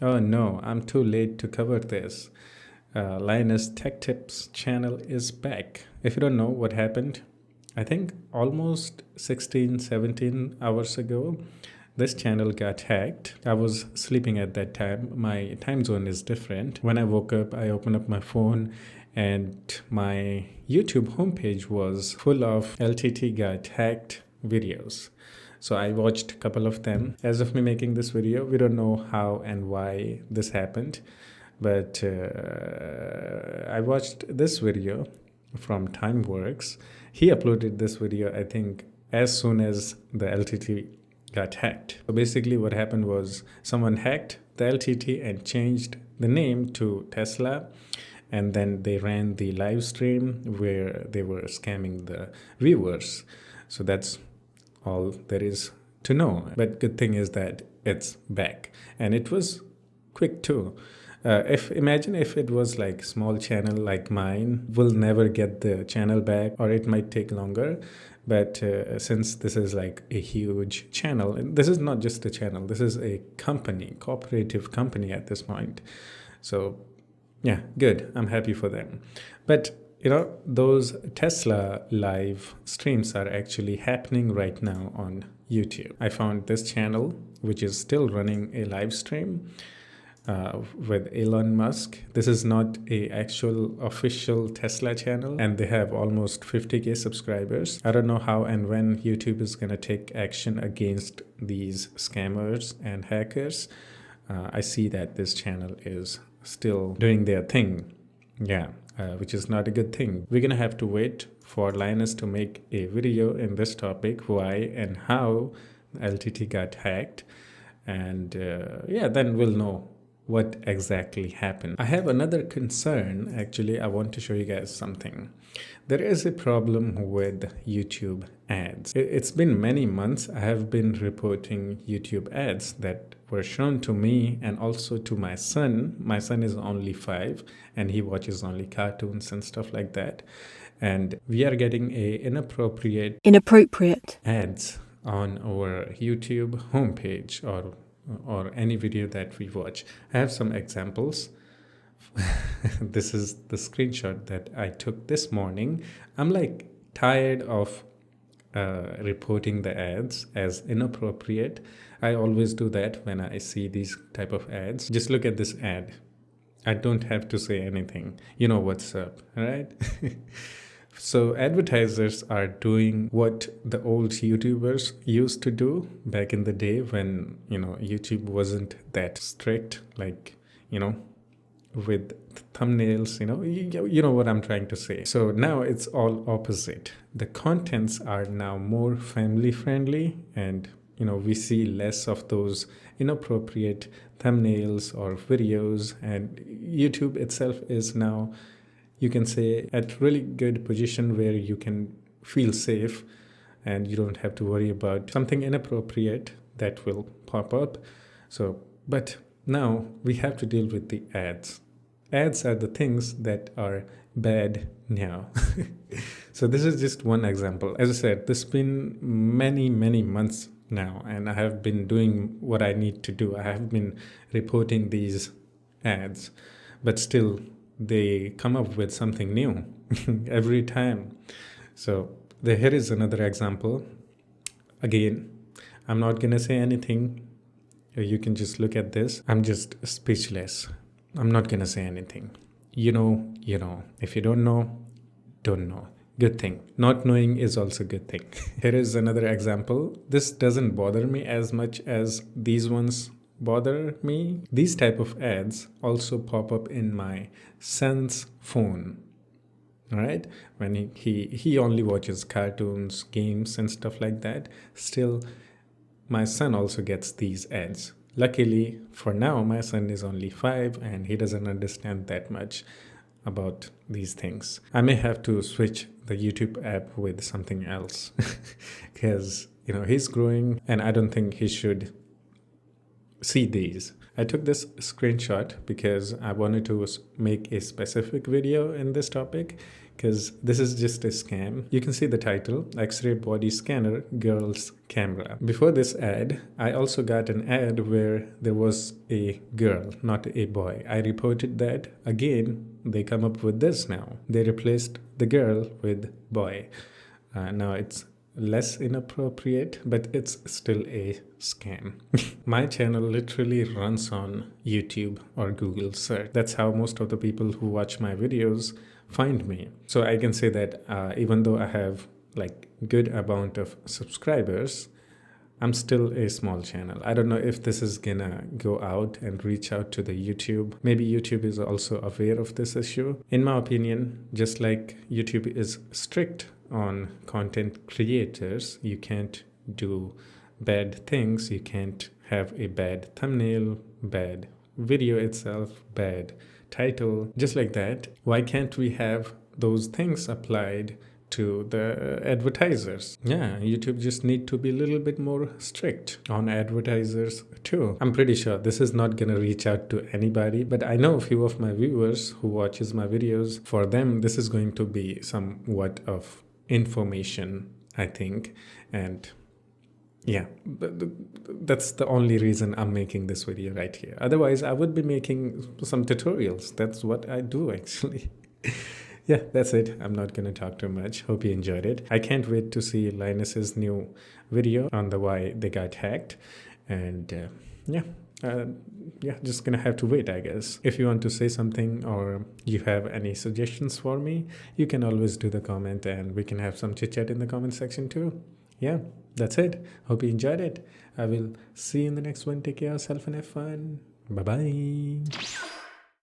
Oh no, I'm too late to cover this. Linus Tech Tips channel is back. If you don't know what happened, I think almost 16, 17 hours ago, this channel got hacked. I was sleeping at that time. My time zone is different. When I woke up, I opened up my phone and my YouTube homepage was full of LTT got hacked videos. So I watched a couple of them. As of me making this video, we don't know how and why this happened, but I watched this video from Timeworks. He uploaded this video, I think, as soon as the LTT got hacked. So basically what happened was someone hacked the LTT and changed the name to Tesla, and then they ran the live stream where they were scamming the viewers. So that's all there is to know. But good thing is that it's back, and it was quick too. If imagine if it was like small channel like mine, we'll never get the channel back, or it might take longer. But since this is like a huge channel, and this is not just a channel, this is a company, cooperative company at this point. So yeah, good. I'm happy for them. But you know, those Tesla live streams are actually happening right now on YouTube. I found this channel, which is still running a live stream with Elon Musk. This is not a actual official Tesla channel, and they have almost 50K subscribers. I don't know how and when YouTube is going to take action against these scammers and hackers. I see that this channel is still doing their thing. Yeah. Which is not a good thing. We're gonna have to wait for Linus to make a video in this topic, why and how LTT got hacked, and yeah, then we'll know what exactly happened. I have another concern. Actually, I want to show you guys something. There is a problem with YouTube ads. It's been many months. I have been reporting YouTube ads that were shown to me and also to my son. My son is only 5 and he watches only cartoons and stuff like that. And we are getting inappropriate ads on our YouTube homepage or any video that we watch. I have some examples. This is the screenshot that I took this morning. I'm like tired of reporting the ads as inappropriate. I always do that when I see these type of ads. Just look at this ad. I don't have to say anything. You know what's up, right? So advertisers are doing what the old YouTubers used to do back in the day when, you know, YouTube wasn't that strict, like, you know, with thumbnails, you know what I'm trying to say. So now it's all opposite. The contents are now more family friendly, and you know, we see less of those inappropriate thumbnails or videos, and YouTube itself is now, you can say, at really good position where you can feel safe and you don't have to worry about something inappropriate that will pop up. So, but now we have to deal with the ads. Ads are the things that are bad now. So this is just one example. As I said, this has been many months now, and I have been doing what I need to do. I have been reporting these ads, but still they come up with something new every time. So here is another example. Again, I'm not gonna say anything. You can just look at this. I'm just speechless. I'm not gonna say anything. You know. If you don't know, don't know. Good thing. Not knowing is also a good thing. Here is another example. This doesn't bother me as much as these ones bother me. These type of ads also pop up in my son's phone. Right? When he only watches cartoons, games and stuff like that. Still, my son also gets these ads. Luckily, for now, my son is only 5 and he doesn't understand that much about these things. I may have to switch the YouTube app with something else because, you know, he's growing and I don't think he should see these. I took this screenshot because I wanted to make a specific video in this topic, because this is just a scam. You can see the title, X-ray body scanner girl's camera. Before this ad, I also got an ad where there was a girl, not a boy. I reported that. Again, they come up with this now. They replaced the girl with boy. Now it's less inappropriate, but it's still a scam. My channel literally runs on YouTube or Google search. That's how most of the people who watch my videos find me. So I can say that even though I have like good amount of subscribers, I'm still a small channel. I don't know if this is gonna go out and reach out to the YouTube. Maybe YouTube is also aware of this issue. In my opinion, just like YouTube is strict on content creators, you can't do bad things. You can't have a bad thumbnail, bad video itself, bad title, just like that. Why can't we have those things applied to the advertisers? Yeah, YouTube just need to be a little bit more strict on advertisers too. I'm pretty sure this is not gonna reach out to anybody, but I know a few of my viewers who watches my videos. For them, this is going to be somewhat of information, I think. And yeah, that's the only reason I'm making this video right here. Otherwise, I would be making some tutorials. That's what I do actually. Yeah, that's it. I'm not going to talk too much. Hope you enjoyed it. I can't wait to see Linus's new video on the why they got hacked. And yeah, just gonna have to wait, I guess. If you want to say something or you have any suggestions for me, you can always do the comment and we can have some chit chat in the comment section too. Yeah, that's it. Hope you enjoyed it. I will see you in the next one. Take care of yourself and have fun. Bye bye.